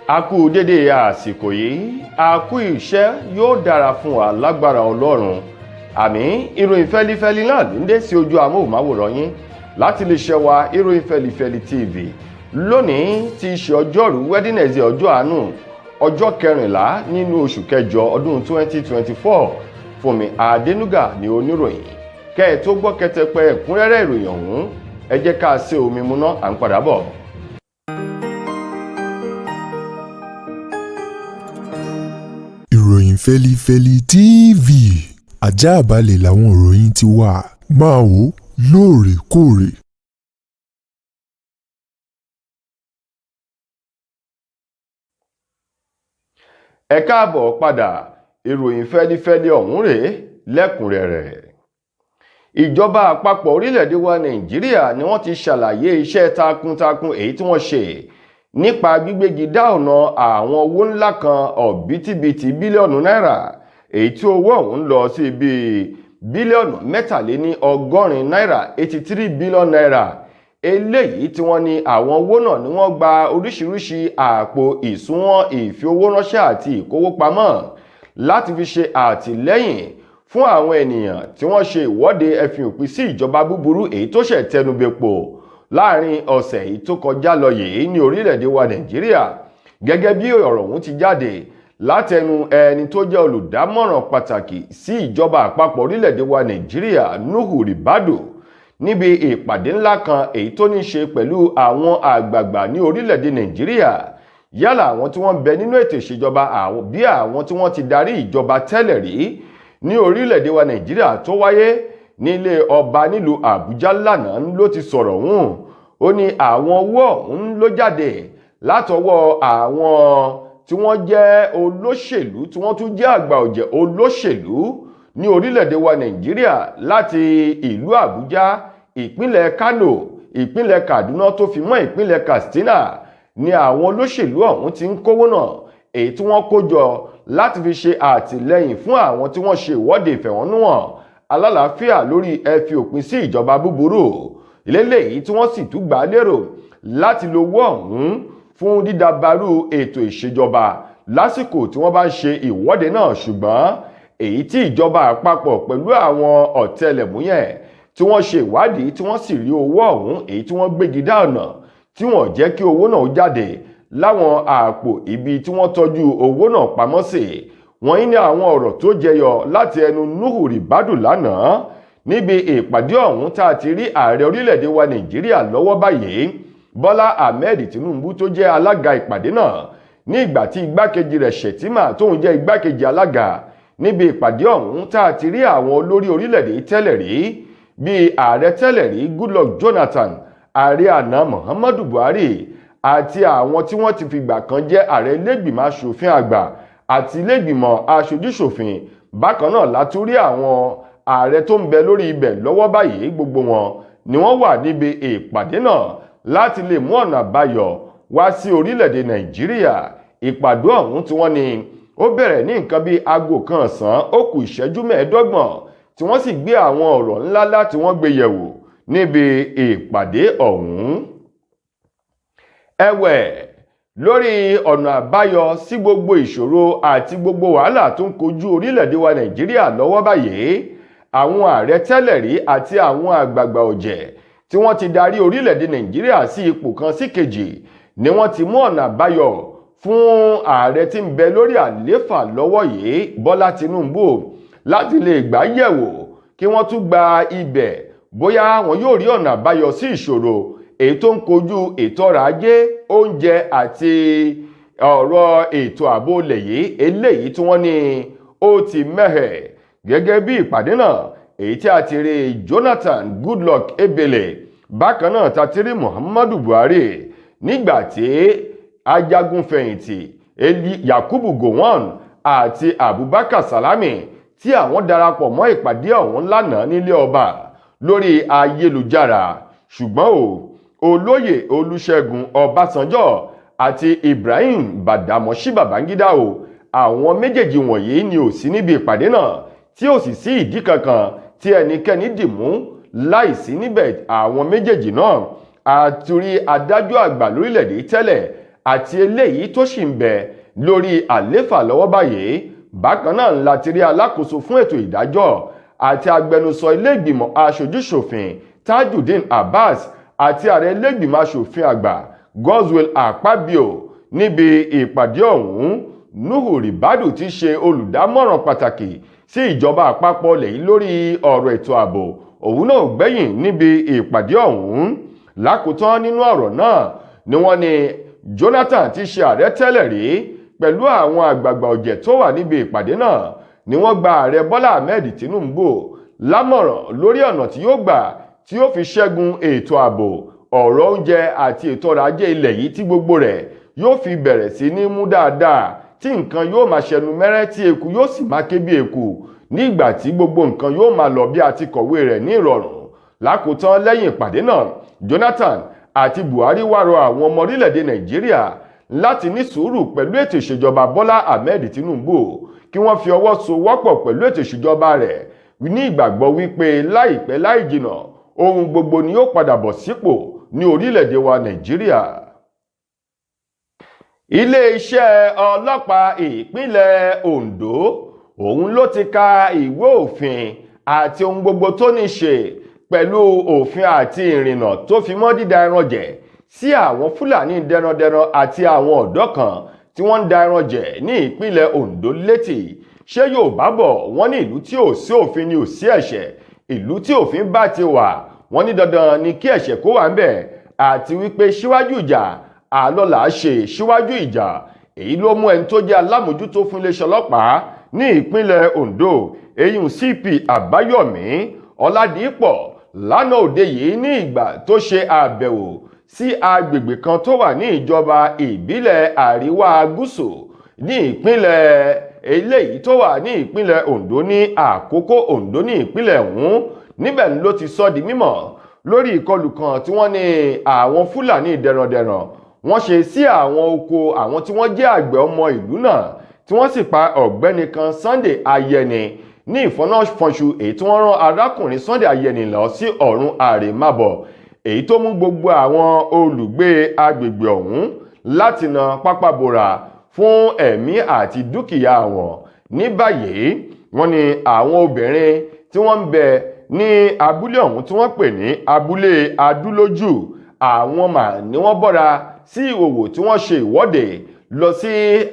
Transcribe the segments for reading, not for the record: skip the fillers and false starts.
A kú dédé àsìkò yìí, a kú iṣẹ́ yóò dára fún wa lágbára Ọlọ́run. Àmín. Ìròyìn fẹ́lifẹ́li náà ló ń dé sí ojú amóhùnmáwòrán yín láti lè ṣe wa ìròyìn fẹ́lifẹ́li TV. Lónìí tí í ṣe ọjọ́rú Wednesday ọjọ́ àánú ọjọ́ 14 nínú oṣù kẹjọ ọdún 2024. Fúnmi Adénúgà ni oníròyìn. Kẹ́ ẹ tó gbọ́ kẹtẹpẹ ẹ̀kúnrẹ́rẹ́ ìròyìn ọ̀hún, ẹ jẹ́ ká ṣe omi múná à ń padà bọ̀. Ìròyìn fẹ́lifẹ́li TV, àjààbálẹ̀ làwọn ìròyìn ti wà, máa wò lóòrèkóòrè. Ẹ káàbọ̀ padà, ìròyìn fẹ́lifẹ́li ọ̀hún rèé lẹ́kùnrẹ́rẹ́. Ìjọba àpapọ̀ orílẹ̀-èdè wa Nàìjíríà ni wọ́n ti ṣàlàyé iṣẹ́ takuntakun èyí tí wọ́n ṣe nípa gbígbégi dá ọ̀nà àwọn owó ńlá kan ọ̀bítíbitì bílíọ̀nù náírà, èyí tí owó ọ̀hún lọ sí bíi bílíọ̀nù 83 náírà 83 bílíọ̀nù náírà. Eléyìí tí wọ́n ní àwọn owó náà ni wọ́n gba oríṣiríṣi àpò ìsúnwọ̀n ìfiowóránṣẹ́ àti ìkówópamọ́ láti fi ṣe àtìlẹ́yìn fún àwọn ènìyàn tí wọ́n ṣe ìwọ́de ẹ̀fìn òpin sí ìjọba búburú èyí tó ṣẹ̀ tẹnubẹ́pọ̀ láàrin ọ̀sẹ̀ yìí tó kọjá lọ yìí ní orílẹ̀-èdè wa Nàìjíríà. Gẹ́gẹ́ bí ọ̀rọ̀ ọ̀hún ti jáde látẹnu ẹni tó jẹ́ olùdámọ̀ràn pàtàkì sí ìjọba àpapọ̀ orílẹ̀-èdè wa Nàìjíríà Nuhu Ribadu níbi ìpàdé ńlá kan èyí tó ní ṣe pẹ̀lú àwọn àgbààgbà ní orílẹ̀-èdè Nàìjíríà, yálà àwọn tí wọ́n ń bẹ nínú ètò ìṣèjọba bí àwọn tí wọ́n ti darí ìjọba tẹ́lẹ̀ rí ní orílẹ̀-èdè wa Nàìjíríà tó wáyé nílé ọba nílùú Àbújá lánàá ló ti sọ̀rọ̀ ọ̀hún. Ó ní àwọn owó ọ̀hún ló jáde látọwọ́ àwọn tí wọ́n jẹ́ olóṣèlú tí wọ́n tún jẹ́ àgbà ọ̀jẹ̀ olóṣèlú ní orílẹ̀-èdè wa Nàìjíríà láti ìlú Àbújá, ìpínlẹ̀ Kano, ìpínlẹ̀ Kaduna tó fi mọ́ ìpínlẹ̀ Katsina ni àwọn olóṣèlú ọ̀hún ti ń kówó náà èyí tí wọ́n kó jọ láti fi ṣe àtìlẹ́yìn fún àwọn tí wọ́n ṣe ìwọ́de ìfẹ̀hónúhàn alálàáfíà lórí ẹ̀fì òpin sí ìjọba búburú. Eléyìí tí wọ́n sì tún gbà lérò láti lo owó ọ̀hún fún dídàbàrú ètò ìṣèjọba lásìkò tí wọ́n bá ń ṣe ìwọ́de náà, ṣùgbọ́n èyí tí ìjọba àpapọ̀ pẹ̀lú àwọn ọ̀tẹlẹ̀múyẹ́ tí wọ́n ṣe ìwádìí tí wọ́n sì rí owó ọ̀hún èyí tí wọ́n gbégi dá ọ̀nà tí wọ́n jẹ́ kí owó náà jáde láwọn àpò ibi tí wọ́n tọ́jú owó náà pamọ́ sí. Wọ́n ní àwọn ọ̀rọ̀ tó jẹyọ láti ẹnu Nuhu Ribadu lánàá níbi ìpàdé ọ̀hún tá a ti rí ààrẹ orílẹ̀-èdè wa Nàìjíríà lọ́wọ́ báyìí Bọ́lá Ahmed Tinubu tó jẹ́ alága ìpàdé náà, ní ìgbà tí igbákejì rẹ̀ Shettima tóun jẹ́ igbákejì alága níbi ìpàdé ọ̀hún tá a ti rí àwọn olórí orílẹ̀-èdè tẹ́lẹ̀ rí bíi ààrẹ tẹ́lẹ̀ rí Goodluck Jonathan, ààrẹ àná Muhammadu Buhari àti àwọn tí wọ́n ti fìgbà kan jẹ́ ààrẹ ilé-ìgbìmọ̀ aṣòfin àgbà àti ilé-ìgbìmọ̀ aṣojú-ṣòfin. Bákan náà látúrí àwọn ààrẹ tó ń bẹ lórí ibẹ̀ lọ́wọ́ báyìí, gbogbo wọn ni wọ́n wà níbi ìpàdé náà láti lè mú ọ̀nà àbáyọ wá sí orílẹ̀-èdè Nàìjíríà. Ìpàdé ọ̀hún tí wọ́n ní ó bẹ̀rẹ̀ ní nǹkan bíi aago kan ọ̀sán ó kù ìṣẹ́jú 25 tí wọ́n sì gbé àwọn ọ̀rọ̀ ńlá láti wọ́n gbé yẹ̀wò níbi ìpàdé ọ̀hún. Ẹ̀wẹ̀, lórí ọ̀nà àbáyọ sí gbogbo ìṣòro àti gbogbo wàhálà tó ń kojú orílẹ̀-èdè wa Nàìjíríà lọ́wọ́ báyìí, àwọn ààrẹ tẹ́lẹ̀ rí àti àwọn àgbààgbà ọ̀jẹ̀ tí wọ́n ti darí orílẹ̀-èdè Nàìjíríà sí ipò kan sí kejì ni wọ́n ti mú ọ̀nà àbáyọ fún ààrẹ tí ń bẹ lórí àléfà lọ́wọ́ yìí Bọ́lá Tinubu láti lè gbà yẹ̀wò kí wọ́n tún gba ibẹ̀ bóyá wọn yóò rí ọ̀nà àbáyọ sí ìṣòro èyí tó ń kojú ètò ọrọ̀ ajé, oúnjẹ àti ọ̀rọ̀ ètò ààbò ilẹ̀ yìí, eléyìí tí wọ́n ní ó ti mẹ́hẹ̀. Gẹ́gẹ́ bí ìpàdé náà èyí tí a ti rí Jonathan Goodluck Ebele, bákan náà ta ti rí Muhammadu Buhari, nígbàtí ajagunfẹ̀yìntì Yakubu Gowon àti Abubakar Salami tí àwọn darapọ̀ mọ́ ìpàdé ọ̀hún lánàá nílé ọba lórí ayélujára. Ṣùgbọ́n olóyè Olúṣẹ́gun Ọbásanjọ́ àti Ibrahim Badamasi Babangida àwọn méjèèjì wọ̀nyí ni ò sí níbi ìpàdé náà, tí ò sì sí ìdí kankan tí ẹnikẹ́ni dìmú láìsí níbẹ̀ àwọn méjèèjì náà. Àtúrí adájọ́ àgbà lórílẹ̀-èdè tẹ́lẹ̀ àti eléyìí tó sì ń bẹ lórí àléfà lọ́wọ́ báyìí. Bákan náà la ti rí alákòóso fún ètò ìdájọ́ àti agbẹnusọ ilé ìgbìmọ̀ aṣojú-ṣòfin Tajudeen Abbas àti ààrẹ ilé ìgbìmọ̀ aṣòfin àgbà Godswill Akpabio níbi ìpàdé ọ̀hún. Nuhu Ribadu ti ṣe olùdámọ̀ràn pàtàkì sí ìjọba àpapọ̀ lẹ́yìn lórí ọ̀rọ̀ ètò ààbò, òun náà gbẹ̀yìn níbi ìpàdé ọ̀hún. Lákòótán nínú ọ̀rọ̀ náà ni wọ́n ní Jonathan ti ṣe ààrẹ tẹ́lẹ̀ rí pẹ̀lú àwọn àgbààgbà ọ̀jẹ̀ tó wà níbi ìpàdé náà ni wọ́n gba ààrẹ Bọ́lá Ahmed Tinubu lámọ̀ràn lórí ọ̀nà tí yóò gbà tí yóò fi ṣẹ́gun ètò ààbò, ọ̀rọ̀ oúnjẹ àti ètò ọrọ̀ ajé ilẹ̀ yìí tí gbogbo rẹ̀ yóò fi bẹ̀rẹ̀ sí ní mú dáadáa, tí nǹkan yóò máa ṣẹnu mẹ́rẹ́ tí eku yóò sì máa ké bí eku nígbà tí gbogbo nǹkan yóò máa lọ bí a ti kọ̀wé rẹ̀ ní ìrọ̀rùn. Lákòótán lẹ́yìn ìpàdé náà, Jonathan àti Buhari wá rọ àwọn ọmọ orílẹ̀-èdè Nàìjíríà láti ní sùúrù pẹ̀lú ètò ìṣèjọba Bọ́lá Ahmed Tinubu kí wọ́n fi ọwọ́ sowọ́pọ̀ pẹ̀lú ètò ìṣèjọba rẹ̀ ní ìgbàgbọ́ wípé láìpẹ́ láì jìnà ohun gbogbo ni yóò padà bọ̀ sípò ní orílẹ̀-èdè wa Nàìjíríà. Ilé-iṣẹ́ ọlọ́pàá ìpínlẹ̀ Ondo òun ló ti ka ìwé òfin àti ohun gbogbo tó ní ṣe pẹ̀lú òfin àti ìrìnnà tó fi mọ́ dídá ẹran jẹ sí àwọn Fúlàní dẹrandẹran àti àwọn ọ̀dọ́ kan tí wọ́n ń da ẹran jẹ ní ìpínlẹ̀ Ondo létí. Ṣé Yorùbá bọ̀ wọ́n ní ìlú tí ò sí òfin ni ò sí ẹ̀ṣẹ̀, ìlú tí òfin bá ti wà wọ́n ní dandan ni kí ẹ̀ṣẹ̀ kó wà ń bẹ̀, àti wípé síwájú ìjà àlọ́là ṣe síwájú ìjà. Èyí ló mú ẹni tó jẹ́ alámòjútó fún iléeṣẹ́ ọlọ́pàá ní ìpínlẹ̀ Ondo, eyín CP Àbáyọ̀mí Ọládìpọ̀ lánàá òde yìí ní ìgbà tó ṣe àbẹ̀wò sí agbègbè kan tó wà ní ìjọba ìbílẹ̀ Àríwá Gúúsù ní ìpínlẹ̀ eléyìí tó wà ní ìpínlẹ̀ Ondo ní Àkókó Ondo ní ìpínlẹ̀ ọ̀hún. Níbẹ̀ ló ti sọ di mímọ̀ lórí ìkọlù kan tí wọ́n ní àwọn Fúlàní dẹrandẹran wọ́n ṣe sí àwọn oko àwọn tí wọ́n jẹ́ àgbẹ̀ ọmọ ìlú náà, tí wọ́n sì pa ọ̀gbẹ́ni kan Sunday Ayẹni ní ìfọ́nàfọ́nṣu èyí tí wọ́n rán arákùnrin Sunday Ayẹni lọ sí ọ̀run àrèmábọ̀, èyí tó mú gbogbo àwọn olùgbé agbègbè ọ̀hún láti na pápá bora fún ẹ̀mí àti dúkìá wọn. Ní báyìí wọ́n ní àwọn obìnrin tí wọ́n ń bẹ ní abúlé ọ̀hún tí wọ́n pè ní abúlé Adúlójú, àwọn mà ní wọ́n bọ́ra sí ìhòòhò tí wọ́n ṣe ìwọ́de lọ sí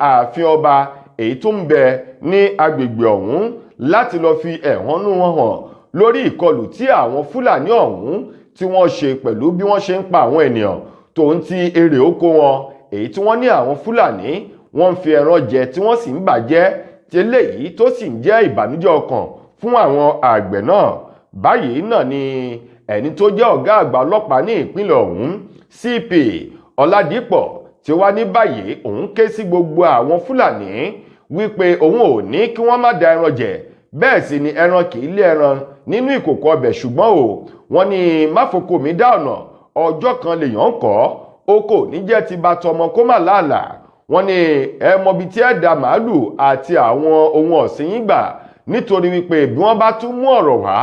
ààfin ọba èyí tó ń bẹ ní agbègbè ọ̀hún láti lọ fi ẹ̀hónú wọn hàn lórí ìkọlù tí àwọn Fúlàní ọ̀hún tí wọ́n ṣe pẹ̀lú bí wọ́n ṣe ń pa àwọn ènìyàn tó ń ti èrè oko wọn, èyí tí wọ́n ní àwọn Fúlàní wọ́n ń fi ẹran jẹ tí wọ́n sì ń bàjẹ́, tí eléyìí tó sì ń jẹ́ ìbànújẹ́ ọkàn fún àwọn àgbẹ̀ náà. Báyìí náà ni ẹni tó jẹ́ ọ̀gá àgbà ọlọ́pàá ní ìpínlẹ̀ ọ̀hún CP Ọládìpọ̀ tí wá ní báyìí òun ké sí gbogbo àwọn Fúlàní wípé òun ò ní kí wọ́n má da ẹran jẹ, bẹ́ẹ̀ sì ni ẹran kì í lé ẹran nínú ìkòkò ọbẹ̀, ṣùgbọ́n wọ́n ní máfoko mi dá ọ̀nà ọjọ́ kan lèèyàn kọ́ ó kò ní jẹ́ ti bá tọmọ kó má láàlà. Wọ́n ní ẹ mọbi tí ẹ da màálù àti àwọn ohun ọ̀sìn yín gbà, nítorí wípé bí wọ́n bá tún mú ọ̀rọ̀ wá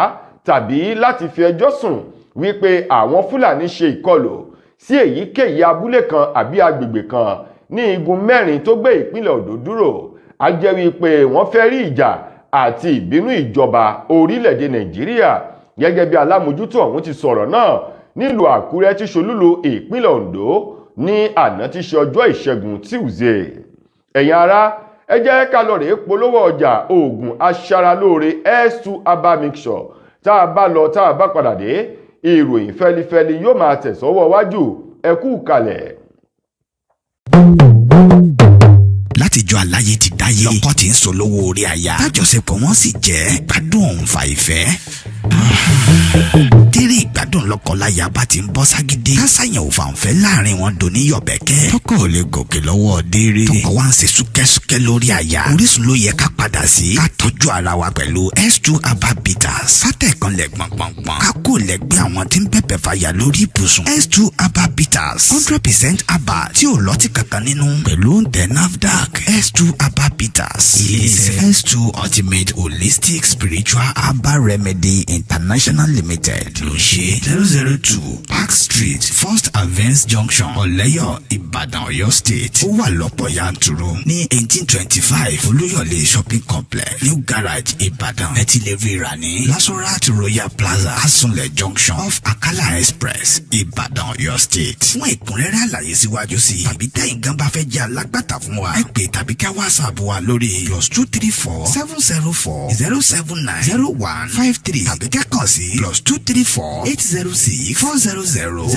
tàbí láti fi ẹjọ́ sùn wípé àwọn Fúlàní ṣe ìkọlù sí èyíkéyìí abúlé kan àbí agbègbè kan ní igun mẹ́rin tó gbé ìpínlẹ̀ Ondo dúró, a jẹ́ wípé wọ́n fẹ́ rí ìjà àti ìbínú ìjọba orílẹ̀-èdè Nàìjíríà. Gẹ́gẹ́ bí alámòjútó ọ̀hún ti sọ̀rọ̀ náà nílùú Àkúrẹ́ tí ṣolúlu ìpínlẹ̀ Ondo ní àná tí ṣe ọjọ́ Ìṣẹ́gun Tuesday. Ẹ̀yin ará, ẹ jẹ́ ká lọ rèé polówó ọjà oògùn aṣaralóore S2 herbal mixture. Tá a bá lọ tá a bá padà dé, ìròyìn fẹ́lifẹ́li yóò máa tẹ̀sọ́wọ́ wájú. Ẹ kú kalẹ̀. látijọ́ aláyé ti dáyé lọ́kọ tí ń sọ lówó orí aya tájọṣepọ̀ wọn sì jẹ́ gbádùn òun fa ìfẹ́. Dérè ìgbádùn lọ́kọláya bá ti ń bọ́ ságídé kásáyàn ò fàǹfẹ́ láàrin wọn dòní yọ̀bẹ̀kẹ́. Tọkọ ò lè gòkè lọ́wọ́ dérè. Tọkọ wa ń ṣe súkẹ́súkẹ́ lórí aya. Orísun ló yẹ ká padà sí. Ká tọ́jú ara wa pẹ̀lú S2 herbal bitters. Sátẹ̀ kan lẹ̀ gbọ̀ngbọ̀ngbọ̀n. Ká kó lẹ́gbẹ́ àwọn tí ń bẹ̀bẹ̀ fàyà lórí ibùsùn. S2 herbal bitters 100% herbal tí ò lọ́tí kankan nínú. Pẹ̀lú ǹtẹ̀ NAFDAC. S2 herbal bitters. Ilé-iṣẹ́ S2 ultimate holistic spiritual herbal remedy international limited ló ṣe 002 Park Street First Avance Junction Ọ̀lẹ́yọ̀ Ìbàdàn. Ìbàdàn Ọ̀yọ́ State. Ó wà lọ́pọ̀ yanturu ní 1825 Olúyọ̀lé shopping complex New Garage Ìbàdàn. Ẹ ti lè rí rà ní Lasorat Royal Plaza Asunlẹ̀ Junction off Akala Express Ìbàdàn Ọ̀yọ́ State. Fún ẹ̀kúnrẹ́rẹ́ àlàyé síwájú sí i tàbí tẹ́yìn gan bá fẹ́ jẹ́ alágbàtà fún wa, ẹ pè tàbí ká WhatsApp wa lórí +234 704 079 0153 tàbí kẹ́kàn sí +234 806 400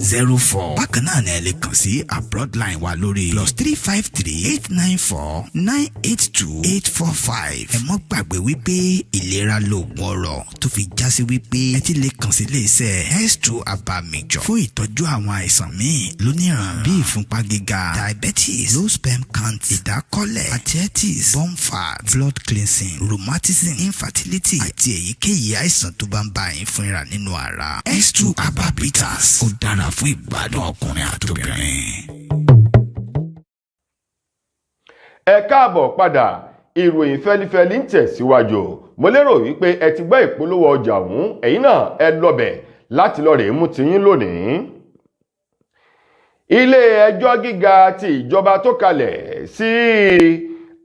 0204. Bákan náà ni ẹ lè kàn sí abroad line wa lórí +353 894 982 845. Ẹ mọ́ gbàgbé wípé ìlera lóògùn ọrọ̀, tó fi já sí wípé ẹ ti lè kàn sí iléeṣẹ́ S2 Aba Mixture fún ìtọ́jú àwọn àìsàn míì lóníran bíi ìfúnpá gíga, diabetes, low sperm count, ìdákọ́lẹ̀, arthritis, bone fat, blood cleansing, rheumatism, infertility àti èyíkéyìí àìsàn tó bá ń bá yín fúnra nínú ara. S2 Aba Bitters ó dára fún ìgbádùn ọkùnrin àtobìnrin. Ẹ káàbọ̀ padà, ìròyìn fẹ́lifẹ́li ń tẹ̀síwájú. Mo lérò wípé ẹ ti gbọ́ ìpolówó ọjà ọ̀hún, ẹ̀yin náà ẹ lọ́bẹ̀ láti lọ rèé mú tiyín lónìí. Ilé ẹjọ́ gíga ti ìjọba tó kalẹ̀ sí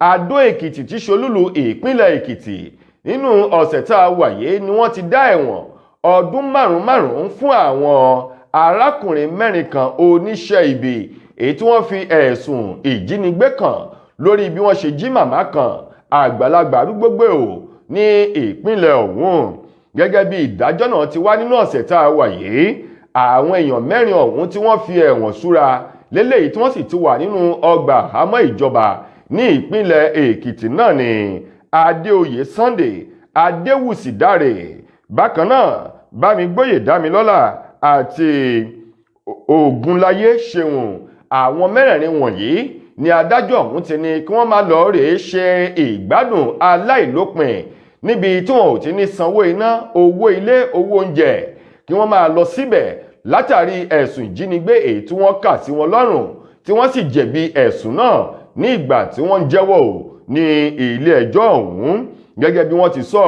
Adó Èkìtì tí ṣolúlu ìpínlẹ̀ Èkìtì nínú ọ̀sẹ̀ tá a wà yìí ni wọ́n ti dá ẹ̀wọ̀n ọdún márùn-ún fún àwọn arákùnrin mẹ́rin kan oníṣẹ́ ibi èyí tí wọ́n fi ẹ̀sùn ìjínigbé kàn lórí bí wọ́n ṣe jí màmá kan àgbàlagbà arúgbó gbé o ní ìpínlẹ̀ ọ̀hún. Gẹ́gẹ́ bí ìdájọ́ náà ti wá nínú ọ̀sẹ̀ tá a wà yìí, àwọn èèyàn mẹ́rin ọ̀hún tí wọ́n fi ẹ̀wọ̀n súra lélẹ́yìí tí wọ́n sì ti wà nínú ọgbà àhámọ́ ìjọba ní ìpínlẹ̀ Èkìtì náà ni Adéoyè Sunday Adéwùsì Dáre, bákan náà Bámigbóyè Dámilọ́lá àti Ògúnláyé Ṣeun. Àwọn mẹ́rẹ̀ẹ̀rin wọ̀nyí ni adájọ́ ọ̀hún ti ní kí wọ́n máa lọ rèé ṣe ìgbádùn aláìlópin níbi tí wọn ò ti ní sanwó iná, owó ilé, owó oúnjẹ, kí wọ́n máa lọ síbẹ̀ látàrí ẹ̀sùn ìjínigbé èyí tí wọ́n kà sí wọn lọ́rùn, tí wọ́n sì jẹ̀bi ẹ̀sùn náà ní ìgbà tí wọ́n ń jẹ́wọ́ ní ilé ẹjọ́ ọ̀hún. Gẹ́gẹ́ bí wọ́n ti sọ,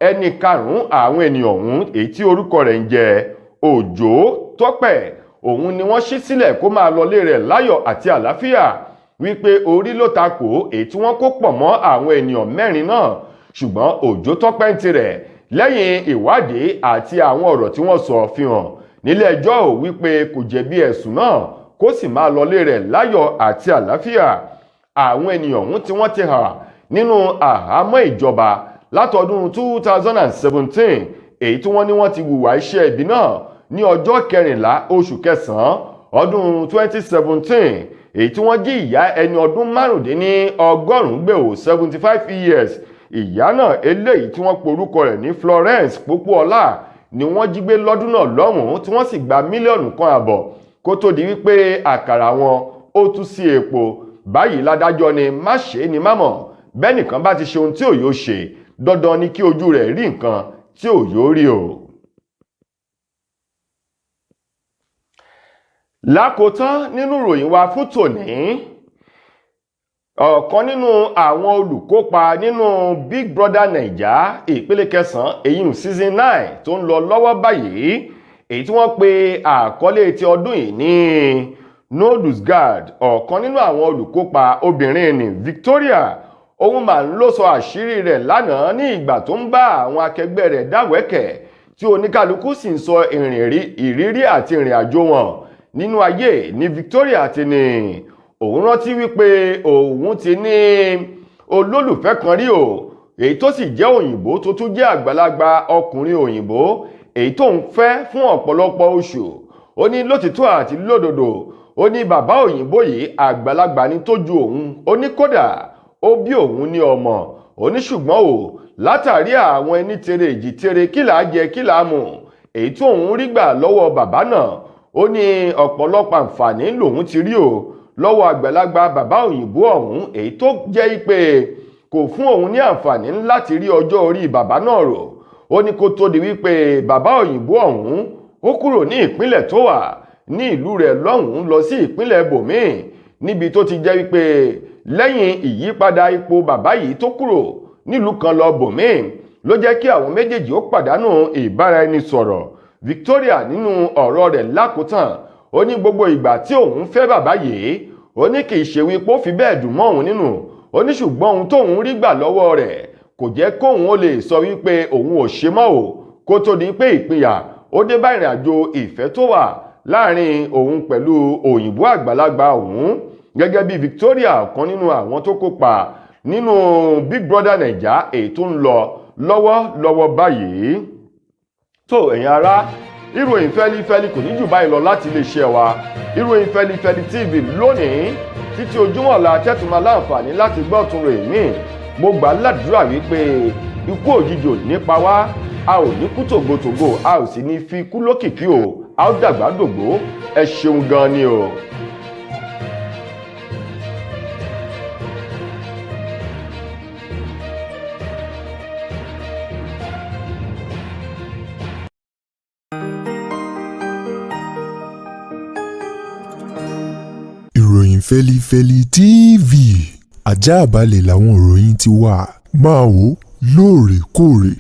ẹni karùn-ún àwọn ènìyàn ọ̀hún èyí tí orúkọ rẹ̀ ń jẹ́ Òjó Tọ́pẹ̀, òun ni wọ́n ṣí sílẹ̀ kó máa lọlé rẹ̀ láyọ̀ àti àlàáfíà, wípé orí ló takò èyí tí wọ́n kó pọ̀ mọ́ àwọn ènìyàn mẹ́rin náà. Ṣùgbọ́n Òjó Tọ́pẹ́ ń tirẹ̀ lẹ́yìn ìwádìí àti àwọn ọ̀rọ̀ tí wọ́n sọ fi hàn nílé ẹjọ́ wípé kò jẹ̀bi ẹ̀sùn náà, kó sì máa lọlé rẹ̀ láyọ̀ àti àlàáfíà. Àwọn ènìyàn ọ̀hún tí wọ́n ti hà nínú àhámọ́ ìjọba látọdún 2017, èyí tí wọ́n ní wọ́n ti hùwà iṣẹ́ ibi náà ní ọjọ́ 14 oṣù kẹsàn-án ọdún 2017, èyí tí wọ́n jí ìyá ẹni ọdún márùndínlọ́gọ́rùn-ún gbé 75 years. Ìyá náà eléyìí tí wọ́n porúkọ rẹ̀ ní Florence Pópóọlá ni wọ́n jí gbé lọ́dún náà lọ́hùn-ún, tí wọ́n sì gba mílíọ̀nù kan àbọ̀ kó tó di wípé àkàrà wọn ó tú sí epo. Báyìí ládájọ́ ni má ṣe ni má mọ̀, bẹ́nìkan bá ti ṣe ohun tí ò yóò ṣe, dandan ni kí ojú rẹ̀ rí nǹkan tí ò yóò rí o. Lákòótán nínú ìròyìn wa fún tòní, ọ̀kan nínú àwọn olùkópa nínú Big Brother Naija ìpele kẹsàn-án èyí season 9 tó ń lọ lọ́wọ́ báyìí, èyí tí wọ́n pe àkọlé ti ọdún yìí ní No Lose Guard. Ọ̀kan nínú àwọn olùkópa obìnrin ní Victoria, òun mà ló sọ àṣírí rẹ̀ lánàá ní ìgbà tó ń bá àwọn akẹgbẹ́ rẹ̀ dáwẹ́kẹ̀ tí oníkálukú sì ń sọ ìrírí àti ìrìn àjò wọn nínú ayé. Ní Victoria ti ní òun rántí wípé òun ti ní olólùfẹ́ kan rí o, èyí tó sì jẹ́ òyìnbó tó tún jẹ́ àgbàlagbà ọkùnrin òyìnbó èyí tó ń fẹ́ fún ọ̀pọ̀lọpọ̀ oṣù. Ó ní lótìtọ́ àti lódodo, ó ní bàbá òyìnbó yìí àgbàlagbà ní tó ju òun, ó ní kódà ó bí òun ní ọmọ, ó ní ṣùgbọ́n látàrí àwọn ẹni tere èjì tere kílà jẹ kílà mu èyí tó òun rí gbà lọ́wọ́ bàbá náà, ó ní ọ̀pọ̀lọpọ̀ àǹfààní lòun ti rí o lọ́wọ́ àgbàlagbà bàbá òyìnbó ọ̀hún, èyí tó jẹ́ pé kò fún òun ní àǹfààní láti rí ọjọ́ orí bàbá náà rò. Ó ní kó tó di wípé bàbá òyìnbó ọ̀hún ó kúrò ní ìpínlẹ̀ tó wà ní ìlú rẹ̀ lọ́hùn lọ sí ìpínlẹ̀ bòmíì, níbi tó ti jẹ́ wípé lẹ́yìn ìyípadà ipò bàbá yìí tó kúrò nílùú kan lọ bòmíì ló jẹ́ kí àwọn méjèèjì ó pàdánù ìbáraẹnisọ̀rọ̀. Victoria nínú ọ̀rọ̀ rẹ̀ lákòótán, ó ní gbogbo ìgbà tí òun fẹ́ bàbá yìí ó ní kì í ṣe wípé ó fi bẹ́ẹ̀ dùn mọ́ òun nínú, ó ní ṣùgbọ́n ohun tóun rí gbà lọ́wọ́ rẹ̀ kò jẹ́ kóun ó lè sọ wípé òun ò ṣe mọ́ o, kó tó di pé ìpínyà ó dé bá ìrìn àjò ìfẹ́ tó wà láàrin òun pẹ̀lú òyìnbó àgbàlagbà òun gẹ́gẹ́ bí Victoria, kan nínú àwọn tó kópa nínú Big Brother Naija èyí tó ń lọ lọ́wọ́lọ́wọ́ báyìí. tó ẹ̀yin ará, ìròyìn fẹ́lifẹ́li kò ní jù báyìí lọ láti iléeṣẹ́ wa ìròyìn fẹ́lifẹ́li TV lónìí títí ojúmọ́ ọ̀la tẹ́tùmọ̀ láǹfààní láti gbọ́ ọ̀tún rẹ̀ mí. mo gbà ládùúrà wípé ikú òjijì ò nípa wá, a ò ní kú tògbòtògbò, a ò sì ní fi kú lókìkí o, a ó dàgbà dògbó. ẹ ṣeun gan ni o. ìròyìn fẹ́lifẹ́li TV àjààbálẹ̀ làwọn ìròyìn ti wà. máa wò lóòrèkóòrè.